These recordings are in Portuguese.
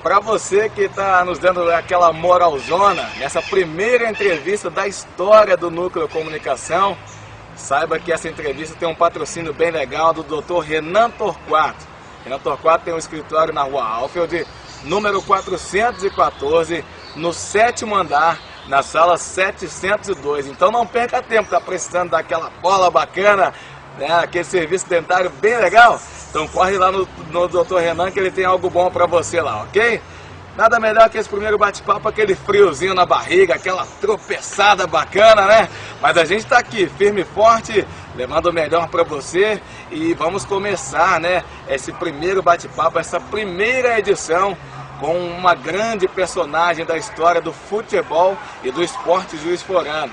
para você que está nos dando aquela moralzona, nessa primeira entrevista da história do Núcleo Comunicação, saiba que essa entrevista tem um patrocínio bem legal do Dr. Renan Torquato. Renan Torquato tem um escritório na Rua Alfield, número 414, no 7º andar, na sala 702. Então não perca tempo, está precisando daquela bola bacana, né, aquele serviço dentário bem legal? Então corre lá no Dr. Renan que ele tem algo bom para você lá, ok? Nada melhor que esse primeiro bate-papo, aquele friozinho na barriga, aquela tropeçada bacana, né? Mas a gente está aqui, firme e forte, levando o melhor para você. E vamos começar, né, esse primeiro bate-papo, essa primeira edição, com uma grande personagem da história do futebol e do esporte juiz-forano.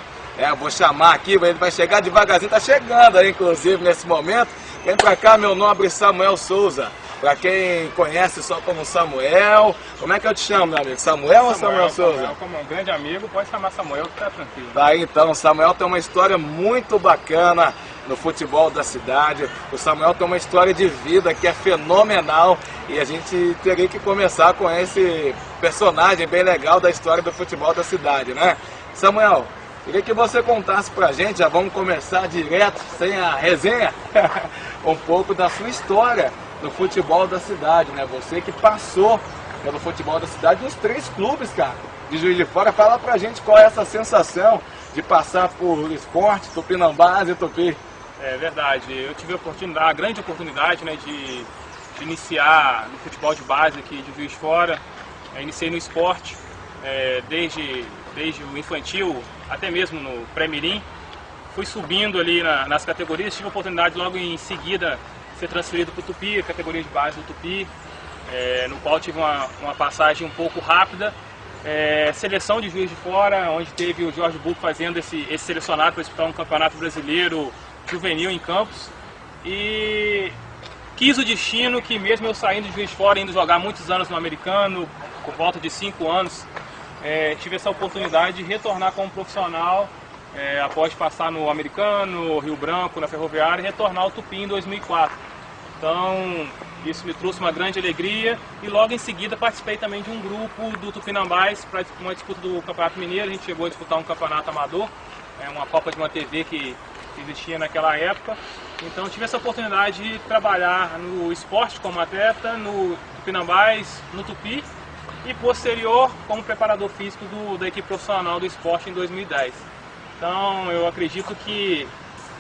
Vou chamar aqui, ele vai chegar devagarzinho, tá chegando aí, inclusive, nesse momento. Vem pra cá, meu nobre Samuel Souza. Pra quem conhece só como Samuel. Como é que eu te chamo, meu amigo? Samuel ou Samuel Souza? Samuel, como um grande amigo, pode chamar Samuel que tá tranquilo. Tá, então, Samuel tem uma história muito bacana no futebol da cidade. O Samuel tem uma história de vida que é fenomenal. E a gente teria que começar com esse personagem bem legal da história do futebol da cidade, né? Samuel, queria que você contasse pra gente, já vamos começar direto, sem a resenha, um pouco da sua história no futebol da cidade, né? Você que passou pelo futebol da cidade nos 3 clubes, cara, de Juiz de Fora. Fala pra gente qual é essa sensação de passar por Esporte, Tupinambás e Tupi. É verdade, eu tive a grande oportunidade, né, de iniciar no futebol de base aqui de Juiz de Fora. Iniciei no Esporte, desde o infantil, até mesmo no pré-mirim. Fui subindo ali nas categorias, tive a oportunidade logo em seguida de ser transferido para o Tupi, a categoria de base do Tupi, no qual tive uma passagem um pouco rápida. Seleção de Juiz de Fora, onde teve o Jorge Buco fazendo esse selecionado para disputar um campeonato brasileiro juvenil em Campos. E quis o destino que mesmo eu saindo de Juiz de Fora, indo jogar muitos anos no americano, por volta de 5 anos, tive essa oportunidade de retornar como profissional, após passar no americano, Rio Branco, na Ferroviária, e retornar ao Tupi em 2004. Então, isso me trouxe uma grande alegria e logo em seguida participei também de um grupo do Tupinambás para uma disputa do Campeonato Mineiro. A gente chegou a disputar um campeonato amador, uma Copa de uma TV que existia naquela época. Então tive essa oportunidade de trabalhar no esporte como atleta, no Tupinambás, no Tupi e posterior como preparador físico da equipe profissional do esporte em 2010. Então eu acredito que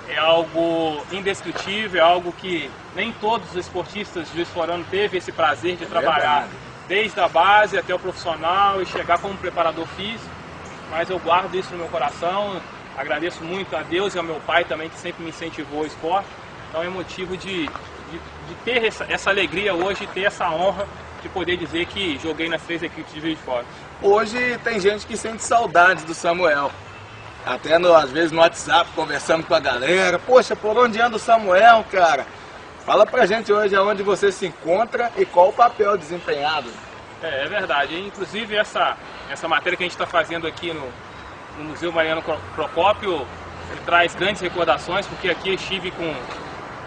é algo indescritível, é algo que nem todos os esportistas de Juiz de Fora teve esse prazer de trabalhar desde a base até o profissional e chegar como preparador físico, mas eu guardo isso no meu coração, agradeço muito a Deus e ao meu pai também que sempre me incentivou ao esporte, então é motivo de ter essa alegria hoje, ter essa honra de poder dizer que joguei nas 3 equipes de Juiz de Fora. Hoje tem gente que sente saudades do Samuel. Até às vezes no WhatsApp, conversando com a galera. Poxa, por onde anda o Samuel, cara? Fala pra gente hoje aonde você se encontra e qual o papel desempenhado. É verdade. Inclusive essa matéria que a gente está fazendo aqui no Museu Mariano Procópio, ele traz grandes recordações, porque aqui eu estive com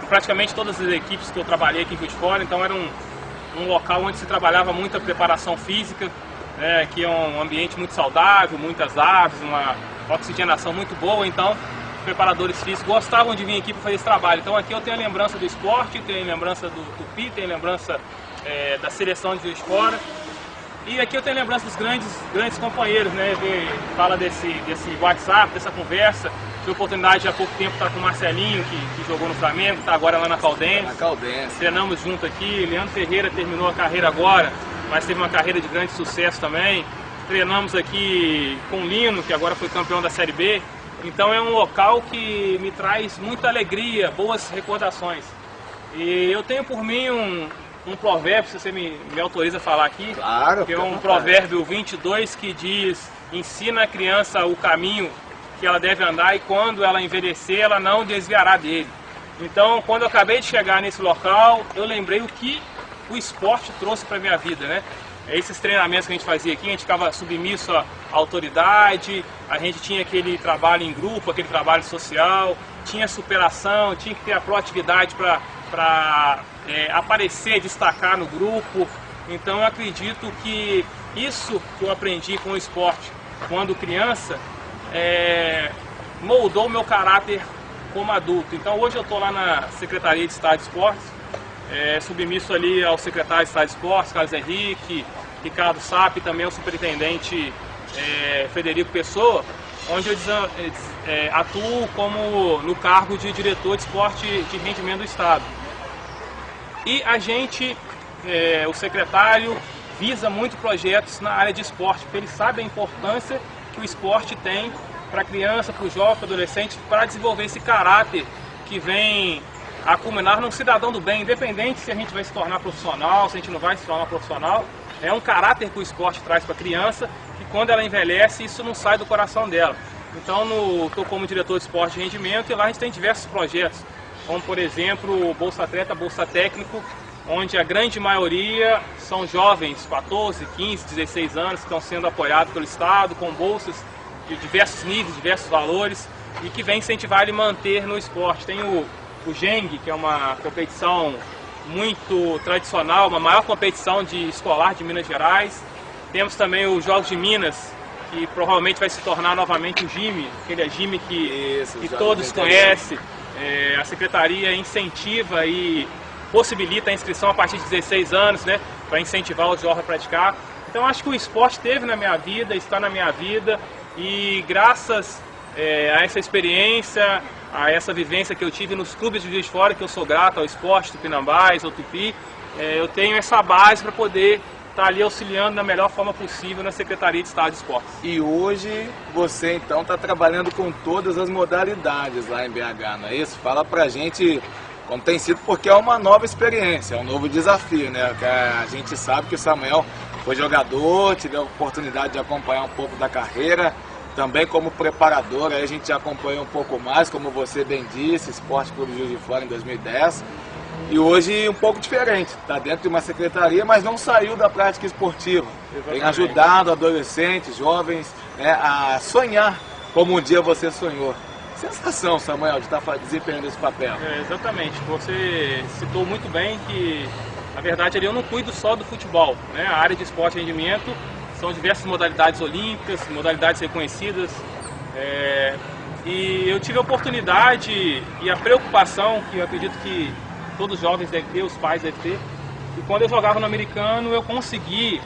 praticamente todas as equipes que eu trabalhei aqui em Juiz de Fora, então era um local onde se trabalhava muita preparação física, né? Aqui é um ambiente muito saudável, muitas árvores, uma oxigenação muito boa, então os preparadores físicos gostavam de vir aqui para fazer esse trabalho. Então aqui eu tenho a lembrança do esporte, tenho a lembrança do Tupi, tenho a lembrança da seleção de Juiz de Fora. E aqui eu tenho a lembrança dos grandes companheiros, né? Fala desse WhatsApp, dessa conversa. Tive a oportunidade há pouco tempo de estar com o Marcelinho, que jogou no Flamengo, está agora lá na Caldense. Na Caldense. Treinamos junto aqui. Leandro Ferreira terminou a carreira agora, mas teve uma carreira de grande sucesso também. Treinamos aqui com o Lino, que agora foi campeão da Série B. Então é um local que me traz muita alegria, boas recordações. E eu tenho por mim um provérbio, se você me autoriza a falar aqui. Claro. Que é um provérbio 22 que diz: ensina a criança o caminho que ela deve andar e quando ela envelhecer ela não desviará dele. Então quando eu acabei de chegar nesse local, eu lembrei o que o esporte trouxe para a minha vida, né? Esses treinamentos que a gente fazia aqui, a gente ficava submisso à autoridade, a gente tinha aquele trabalho em grupo, aquele trabalho social, tinha superação, tinha que ter a proatividade para aparecer, destacar no grupo. Então eu acredito que isso que eu aprendi com o esporte quando criança moldou o meu caráter como adulto. Então hoje eu estou lá na Secretaria de Estado de Esportes, submisso ali ao secretário de Estado de Esportes, Carlos Henrique, Ricardo Sapp, também ao superintendente Frederico Pessoa, onde eu atuo como no cargo de diretor de esporte de rendimento do Estado. E a gente, o secretário, visa muito projetos na área de esporte, porque ele sabe a importância que o esporte tem para a criança, para o jovem, para o adolescente, para desenvolver esse caráter que vem a culminar num cidadão do bem, independente se a gente vai se tornar profissional, se a gente não vai se tornar profissional. É um caráter que o esporte traz para a criança, que quando ela envelhece, isso não sai do coração dela. Então, estou como diretor de esporte de rendimento e lá a gente tem diversos projetos, como por exemplo o Bolsa Atleta, Bolsa Técnico, onde a grande maioria são jovens, 14, 15, 16 anos, que estão sendo apoiados pelo Estado, com bolsas de diversos níveis, diversos valores, e que vem incentivar ele a manter no esporte. Tem o GENG, que é uma competição muito tradicional, uma maior competição de escolar de Minas Gerais. Temos também os Jogos de Minas, que provavelmente vai se tornar novamente o GIME, aquele GIME que todos conhecem. A Secretaria incentiva e possibilita a inscrição a partir de 16 anos, né, para incentivar os jovens a praticar. Então acho que o esporte esteve na minha vida, está na minha vida, e graças a essa experiência, a essa vivência que eu tive nos clubes de Juiz de Fora, que eu sou grato ao esporte, Tupinambás, ao Tupi, eu tenho essa base para poder estar ali auxiliando da melhor forma possível na Secretaria de Estado de Esportes. E hoje você então está trabalhando com todas as modalidades lá em BH, não é isso? Fala pra gente como tem sido, porque é uma nova experiência, é um novo desafio, né? A gente sabe que o Samuel foi jogador, tive a oportunidade de acompanhar um pouco da carreira, também como preparador, aí a gente já acompanhou um pouco mais, como você bem disse, Esporte Clube Juiz de Fora em 2010. E hoje um pouco diferente, está dentro de uma secretaria, mas não saiu da prática esportiva. Exatamente. Tem ajudado adolescentes, jovens, né, a sonhar como um dia você sonhou. Sensação, Samuel, de estar desempenhando esse papel. Exatamente, você citou muito bem que, na verdade, ali eu não cuido só do futebol, né? A área de esporte e rendimento são diversas modalidades olímpicas, modalidades reconhecidas, e eu tive a oportunidade e a preocupação, que eu acredito que todos os jovens devem ter, os pais devem ter, e quando eu jogava no americano eu consegui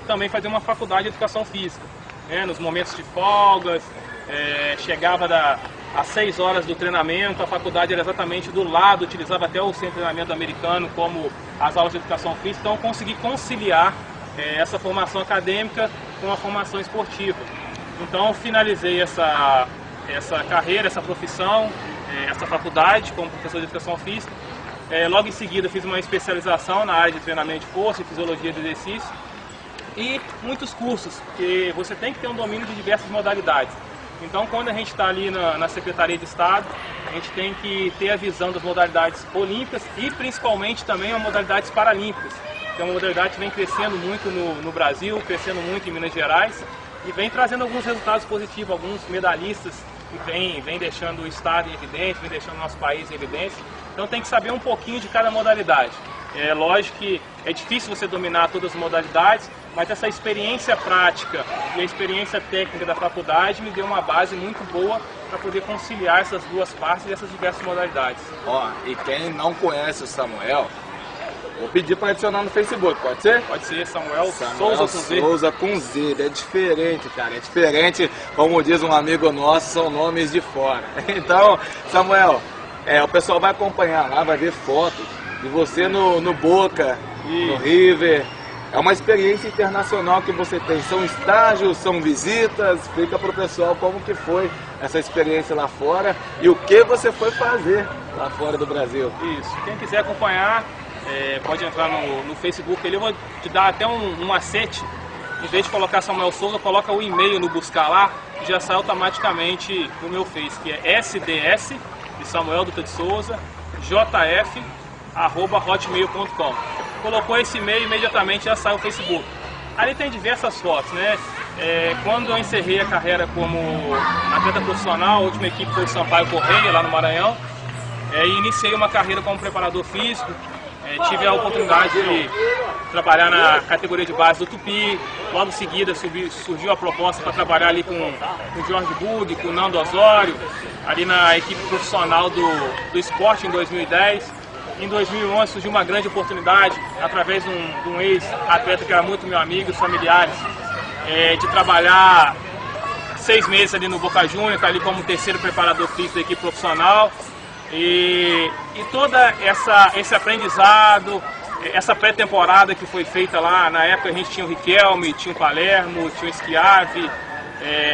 também fazer uma faculdade de educação física, né? Nos momentos de folgas, chegava às 6 horas do treinamento, a faculdade era exatamente do lado, utilizava até o centro de treinamento americano como as aulas de educação física, então eu consegui conciliar essa formação acadêmica com a formação esportiva. Então finalizei essa carreira, essa profissão, essa faculdade como professor de educação física. Logo em seguida fiz uma especialização na área de treinamento de força e fisiologia do exercício e muitos cursos, porque você tem que ter um domínio de diversas modalidades. Então quando a gente está ali na Secretaria de Estado, a gente tem que ter a visão das modalidades olímpicas e principalmente também as modalidades paralímpicas, que é uma modalidade que vem crescendo muito no Brasil, crescendo muito em Minas Gerais e vem trazendo alguns resultados positivos, alguns medalhistas que vem deixando o Estado em evidência, vem deixando o nosso país em evidência. Então tem que saber um pouquinho de cada modalidade. É lógico que é difícil você dominar todas as modalidades, mas essa experiência prática e a experiência técnica da faculdade me deu uma base muito boa para poder conciliar essas duas partes e essas diversas modalidades. Ó, e quem não conhece o Samuel, vou pedir para adicionar no Facebook, pode ser? Pode ser, Samuel Souza com Z. Souza com Z, é diferente, cara, é diferente, como diz um amigo nosso, são nomes de fora. Então, Samuel, o pessoal vai acompanhar lá, vai ver fotos de você no Boca, no River. É uma experiência internacional que você tem, são estágios, são visitas, explica para o pessoal como que foi essa experiência lá fora e o que você foi fazer lá fora do Brasil. Isso, quem quiser acompanhar, pode entrar no Facebook, eu vou te dar até um macete, em vez de colocar Samuel Souza, coloca o e-mail no buscar lá, que já sai automaticamente no meu Face, que é SDS, de Samuel Dutra de Souza, jf@hotmail.com. Colocou esse e-mail, imediatamente já sai o Facebook. Ali tem diversas fotos, né? Quando eu encerrei a carreira como atleta profissional, a última equipe foi o Sampaio Correia, lá no Maranhão, e iniciei uma carreira como preparador físico. Tive a oportunidade trabalhar na categoria de base do Tupi. Logo em seguida surgiu a proposta para trabalhar ali com o Jorge Bug, com o Nando Osório, ali na equipe profissional do esporte em 2010. Em 2011 surgiu uma grande oportunidade, através de um ex-atleta que era muito meu amigo, os familiares, de trabalhar 6 meses ali no Boca Juniors, ali como terceiro preparador físico da equipe profissional. E toda esse aprendizado, essa pré-temporada que foi feita lá, na época a gente tinha o Riquelme, tinha o Palermo, tinha o Schiavi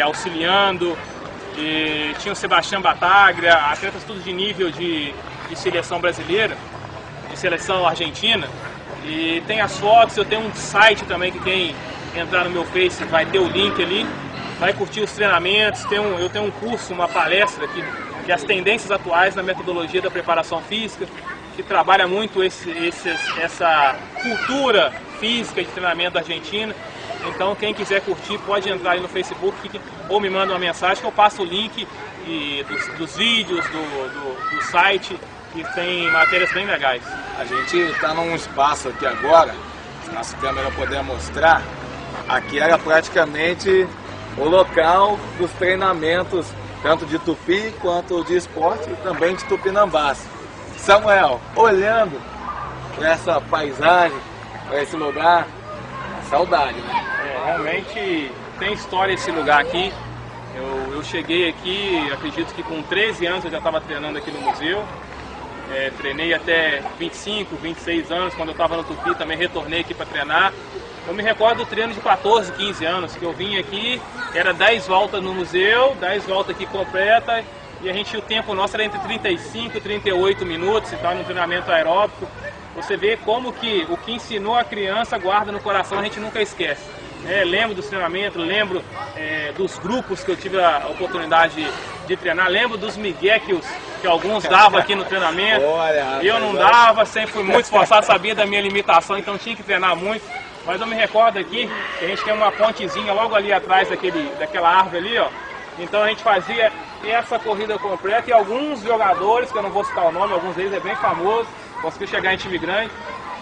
auxiliando, e tinha o Sebastião Bataglia, atletas tudo de nível de seleção brasileira, de seleção argentina. E tem as fotos, eu tenho um site também que quem entrar no meu Face vai ter o link ali, vai curtir os treinamentos. Eu tenho um curso, uma palestra que é as tendências atuais na metodologia da preparação física, que trabalha muito essa cultura física de treinamento da Argentina. Então quem quiser curtir pode entrar aí no Facebook ou me manda uma mensagem que eu passo o link dos vídeos, do site, que tem matérias bem legais. A gente está num espaço aqui agora, se nossa câmera puder mostrar, aqui era praticamente o local dos treinamentos, tanto de tupi quanto de esporte e também de tupinambás. Samuel, olhando para essa paisagem, para esse lugar, saudade, né? Realmente tem história esse lugar aqui. Eu cheguei aqui, acredito que com 13 anos eu já estava treinando aqui no museu. Treinei até 25, 26 anos, quando eu estava no Tupi também retornei aqui para treinar. Eu me recordo do treino de 14, 15 anos, que eu vim aqui, era 10 voltas no museu, 10 voltas aqui completa, e o tempo nosso era entre 35 e 38 minutos, e tal, no treinamento aeróbico. Você vê como que o que ensinou a criança guarda no coração, a gente nunca esquece. Lembro dos treinamentos, lembro dos grupos que eu tive a oportunidade de treinar, lembro dos migué que alguns davam aqui no treinamento. Eu não dava, sempre fui muito esforçado, sabia da minha limitação, então tinha que treinar muito. Mas eu me recordo aqui que a gente tem uma pontezinha logo ali atrás daquela árvore ali, ó. Então a gente fazia essa corrida completa e alguns jogadores, que eu não vou citar o nome, alguns deles é bem famoso, conseguiu chegar em time grande,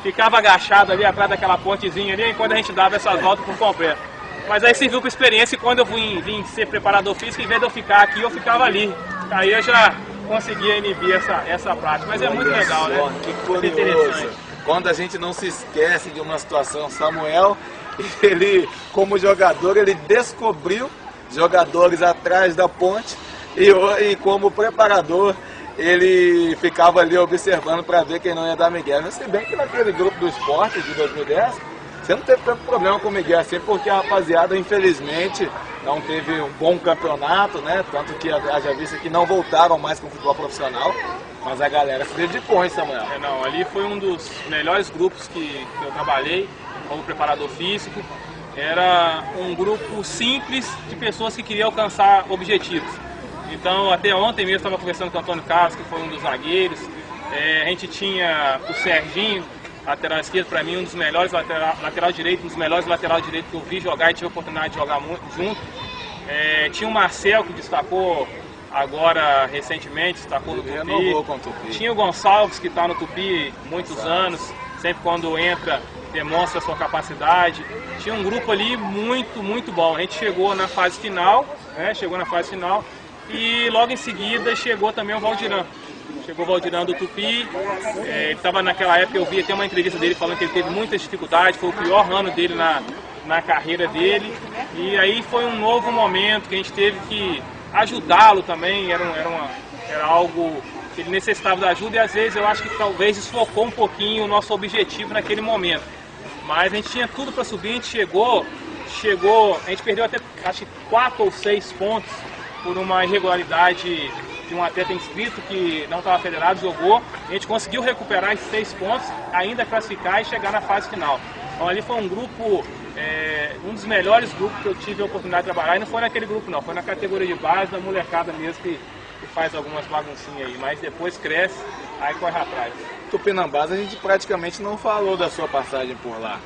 ficava agachado ali atrás daquela pontezinha ali, enquanto a gente dava essas voltas por completo. Mas aí serviu para experiência, e quando eu vim ser preparador físico, em vez de eu ficar aqui, eu ficava ali. Aí eu já conseguia inibir essa prática, mas é muito legal, né? Que curioso. Quando a gente não se esquece de uma situação, Samuel, ele como jogador, ele descobriu jogadores atrás da ponte e como preparador, ele ficava ali observando para ver quem não ia dar migué. Se bem que naquele grupo do esporte de 2010, você não teve tanto problema com o migué assim, porque a rapaziada, infelizmente, não teve um bom campeonato, né? Tanto que já visto que não voltaram mais com o futebol profissional, mas a galera se dedicou, hein, Samuel? Não, ali foi um dos melhores grupos que eu trabalhei como preparador físico. Era um grupo simples de pessoas que queriam alcançar objetivos. Então, até ontem mesmo estava conversando com o Antônio Carlos, que foi um dos zagueiros. A gente tinha o Serginho, lateral esquerdo, para mim um dos melhores lateral direito, um dos melhores lateral direito que eu vi jogar e tive a oportunidade de jogar muito junto. Tinha o Marcel, que destacou agora recentemente, destacou no Tupi. Tinha o Gonçalves, que está no Tupi muitos anos, sempre quando entra demonstra a sua capacidade. Tinha um grupo ali muito, muito bom. A gente chegou na fase final, e logo em seguida chegou também o Valdirão. Chegou o Valdirão do Tupi, ele estava naquela época, eu vi até uma entrevista dele falando que ele teve muitas dificuldades, foi o pior ano dele na carreira dele, e aí foi um novo momento que a gente teve que ajudá-lo também, era algo que ele necessitava da ajuda, e às vezes eu acho que talvez desfocou um pouquinho o nosso objetivo naquele momento. Mas a gente tinha tudo para subir, a gente chegou, a gente perdeu até acho que 4 ou 6 pontos por uma irregularidade de um atleta inscrito que não estava federado, jogou. A gente conseguiu recuperar esses 6 pontos, ainda classificar e chegar na fase final. Então ali foi um grupo, um dos melhores grupos que eu tive a oportunidade de trabalhar, e não foi naquele grupo não, foi na categoria de base, da molecada mesmo que faz algumas baguncinhas aí, mas depois cresce, aí corre atrás. Tupinambás, a gente praticamente não falou da sua passagem por lá.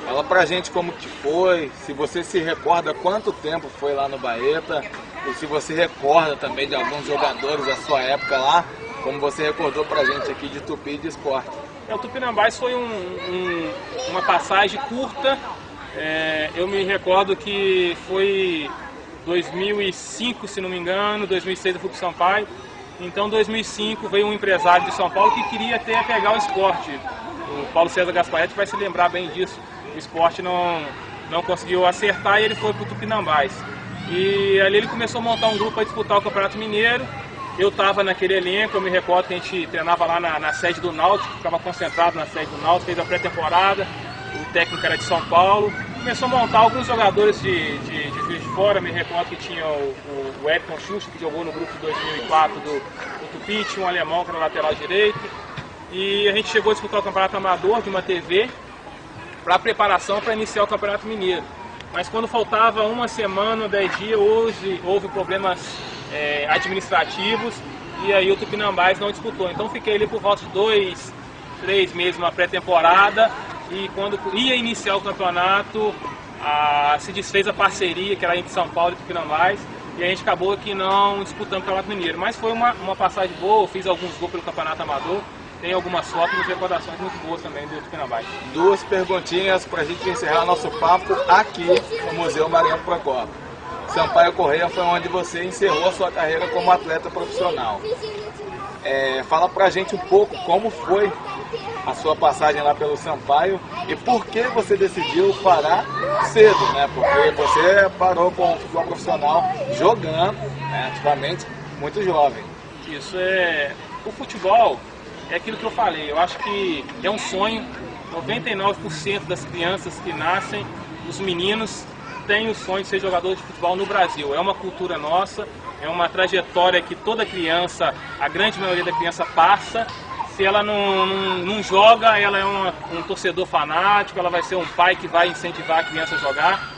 Fala pra gente como que foi, se você se recorda quanto tempo foi lá no Baeta, e se você recorda também de alguns jogadores da sua época lá, como você recordou pra gente aqui de Tupi e de esporte. O Tupinambás foi uma uma passagem curta. Eu me recordo que foi 2005, se não me engano, 2006 eu fui para o Sampaio. Então, em 2005 veio um empresário de São Paulo que queria até pegar o esporte. O Paulo César Gasparetti vai se lembrar bem disso. O esporte não conseguiu acertar e ele foi para o Tupinambás. E ali ele começou a montar um grupo para disputar o Campeonato Mineiro. Eu estava naquele elenco, eu me recordo que a gente treinava lá na sede do Náutico, ficava concentrado na sede do Náutico, fez a pré-temporada, o técnico era de São Paulo. Começou a montar alguns jogadores de Juiz de Fora, me recordo que tinha o Edson Xuxa, que jogou no grupo de 2004 do Tupi, tinha um alemão que era lateral direito. E a gente chegou a disputar o Campeonato Amador de uma TV para preparação para iniciar o Campeonato Mineiro. Mas quando faltava uma semana, 10 dias, houve problemas administrativos e aí o Tupinambás não disputou. Então fiquei ali por volta de 2, 3 meses na pré-temporada e quando ia iniciar o campeonato se desfez a parceria que era entre São Paulo e Tupinambás e a gente acabou aqui não disputando o Campeonato Mineiro. Mas foi uma passagem boa, eu fiz alguns gols pelo Campeonato Amador. Tem algumas fotos e recordações muito boas também do Tupinambás. Duas perguntinhas para a gente encerrar nosso papo aqui no Museu Mariano Procópio. Sampaio Corrêa foi onde você encerrou a sua carreira como atleta profissional. Fala pra gente um pouco como foi a sua passagem lá pelo Sampaio e por que você decidiu parar cedo, né? Porque você parou com o futebol profissional jogando, ativamente, muito jovem. Isso o futebol é aquilo que eu falei, eu acho que é um sonho. 99% das crianças que nascem, os meninos, têm o sonho de ser jogador de futebol no Brasil. É uma cultura nossa, é uma trajetória que toda criança, a grande maioria da criança passa. Se ela não joga, ela é um torcedor fanático, ela vai ser um pai que vai incentivar a criança a jogar.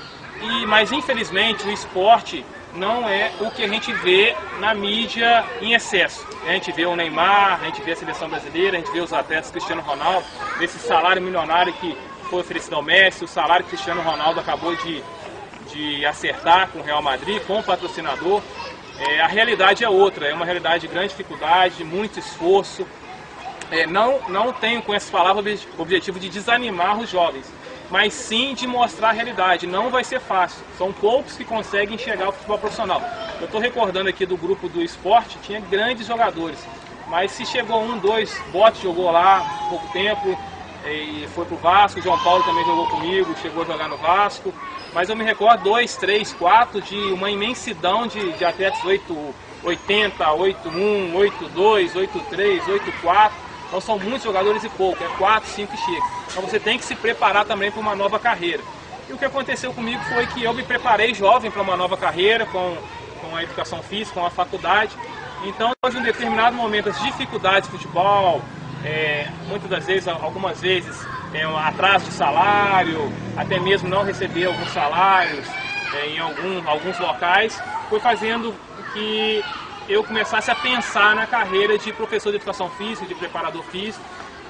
Mas infelizmente o esporte não é o que a gente vê na mídia em excesso. A gente vê o Neymar, a gente vê a seleção brasileira, a gente vê os atletas Cristiano Ronaldo, esse salário milionário que foi oferecido ao Messi, o salário que Cristiano Ronaldo acabou de acertar com o Real Madrid, com o patrocinador. A realidade é outra, é uma realidade de grande dificuldade, de muito esforço. Não tenho com essas palavras o objetivo de desanimar os jovens, mas sim de mostrar a realidade. Não vai ser fácil, são poucos que conseguem enxergar o futebol profissional. Eu estou recordando aqui do grupo do esporte, tinha grandes jogadores, mas se chegou 1, 2, Bote jogou lá há pouco tempo e foi para o Vasco, o João Paulo também jogou comigo, chegou a jogar no Vasco, mas eu me recordo 2, 3, 4 de uma imensidão de atletas 80, 81, 82, 83, 84. Então são muitos jogadores e pouco, 4, 5 que chegam. Então você tem que se preparar também para uma nova carreira. E o que aconteceu comigo foi que eu me preparei jovem para uma nova carreira, com a educação física, com a faculdade. Então, hoje, em determinado momento, as dificuldades de futebol, muitas das vezes, algumas vezes, um atraso de salário, até mesmo não receber alguns salários em alguns locais, foi fazendo que eu começasse a pensar na carreira de professor de educação física, de preparador físico,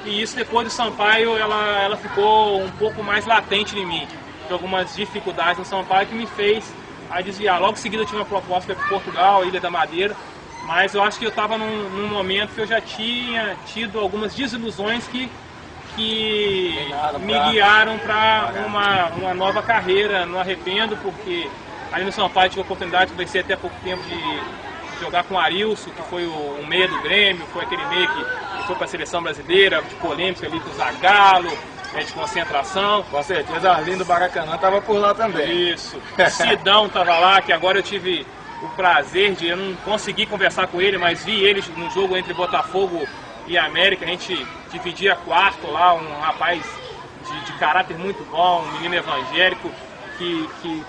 e isso depois do Sampaio ela ficou um pouco mais latente em mim, de algumas dificuldades no Sampaio que me fez a desviar. Logo em seguida eu tive uma proposta para Portugal, Ilha da Madeira, mas eu acho que eu estava num momento que eu já tinha tido algumas desilusões que me guiaram para uma nova carreira. Não arrependo, porque ali no Sampaio tive a oportunidade de conhecer até pouco tempo de jogar com o Arilson, que foi o meia do Grêmio, foi aquele meia que foi para a seleção brasileira, de polêmica ali com o Zagallo, de concentração. Com certeza, Arlindo Baracanã estava por lá também. Isso, Sidão estava lá, que agora eu tive o prazer eu não consegui conversar com ele, mas vi ele no jogo entre Botafogo e América. A gente dividia quarto lá, um rapaz de caráter muito bom, um menino evangélico que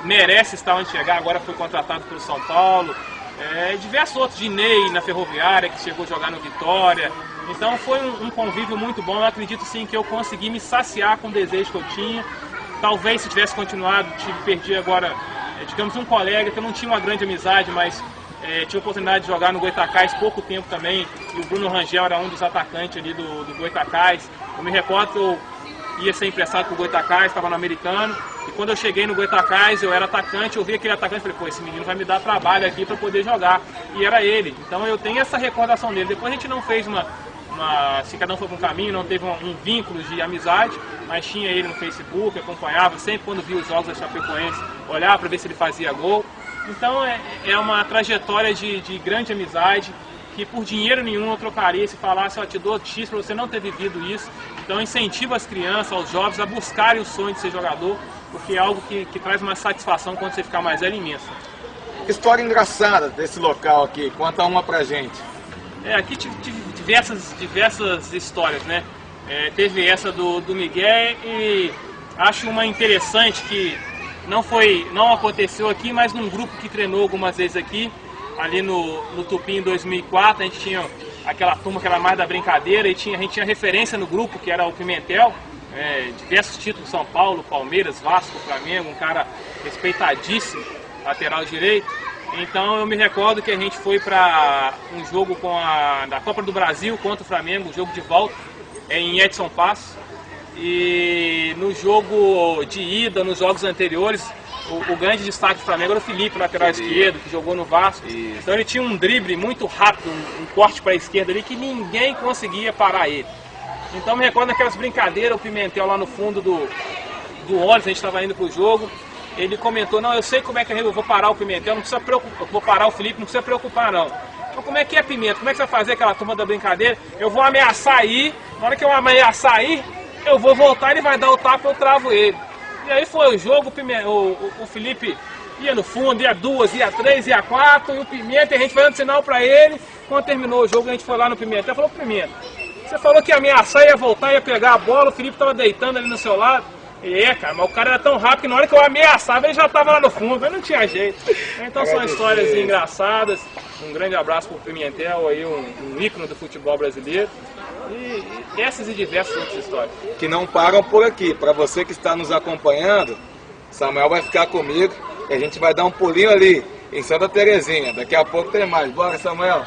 merece estar onde chegar, agora foi contratado pelo São Paulo. Diversos outros, de Ney na Ferroviária, que chegou a jogar no Vitória. Então foi um convívio muito bom. Eu acredito sim que eu consegui me saciar com o desejo que eu tinha. Talvez se tivesse continuado, perdi agora, digamos, um colega que eu não tinha uma grande amizade, mas tive a oportunidade de jogar no Goitacás pouco tempo também. E o Bruno Rangel era um dos atacantes ali do Goitacás. Eu me recordo que eu ia ser emprestado para o Goitacás, estava no Americano. E quando eu cheguei no Goitacás, eu era atacante, eu vi aquele atacante e falei, pô, esse menino vai me dar trabalho aqui para poder jogar. E era ele. Então eu tenho essa recordação dele. Depois a gente não fez uma se cada um foi para um caminho, não teve um vínculo de amizade, mas tinha ele no Facebook, acompanhava, sempre quando via os jogos da Chapecoense, olhava para ver se ele fazia gol. Então é uma trajetória de grande amizade, que por dinheiro nenhum eu trocaria se falasse, ó, te dou X para você não ter vivido isso. Então incentivo as crianças, os jovens a buscarem o sonho de ser jogador, porque é algo que traz uma satisfação quando você ficar mais velho imensa. História engraçada desse local aqui, conta uma pra gente. Aqui tive diversas histórias, né? Teve essa do Miguel e acho uma interessante que não aconteceu aqui, mas num grupo que treinou algumas vezes aqui, ali no Tupi em 2004, a gente tinha aquela turma que era mais da brincadeira e a gente tinha referência no grupo, que era o Pimentel, diversos títulos, São Paulo, Palmeiras, Vasco, Flamengo, um cara respeitadíssimo, lateral direito. Então eu me recordo que a gente foi para um jogo da Copa do Brasil contra o Flamengo, um jogo de volta em Edson Passo. E no jogo de ida, nos jogos anteriores, o grande destaque do Flamengo era o Felipe, lateral esquerdo, que jogou no Vasco. Isso. Então ele tinha um drible muito rápido, um corte para a esquerda ali, que ninguém conseguia parar ele. Então me recordo daquelas brincadeiras, o Pimentel lá no fundo do ônibus, a gente estava indo para o jogo. Ele comentou, não, eu sei como é que eu vou parar o Pimentel, não precisa preocupar, vou parar o Felipe, não precisa preocupar não. Então como é que é, Pimenta? Como é que você vai fazer aquela turma da brincadeira? Eu vou ameaçar aí, na hora que eu ameaçar aí, eu vou voltar, ele vai dar o tapa, eu travo ele. E aí foi o jogo, o Felipe ia no fundo, ia 2, ia 3, ia 4, e o Pimenta, a gente fazendo sinal pra ele. Quando terminou o jogo, a gente foi lá no Pimenta, ele falou, Pimenta, você falou que ia ameaçar, ia voltar, ia pegar a bola, o Felipe tava deitando ali no seu lado. Cara, mas o cara era tão rápido que na hora que eu ameaçava ele já estava lá no fundo, mas não tinha jeito. Então são histórias engraçadas. Um grande abraço pro Pimentel, aí, um ícone do futebol brasileiro. E essas e diversas outras histórias. Que não param por aqui. Para você que está nos acompanhando, Samuel vai ficar comigo e a gente vai dar um pulinho ali em Santa Terezinha. Daqui a pouco tem mais. Bora, Samuel!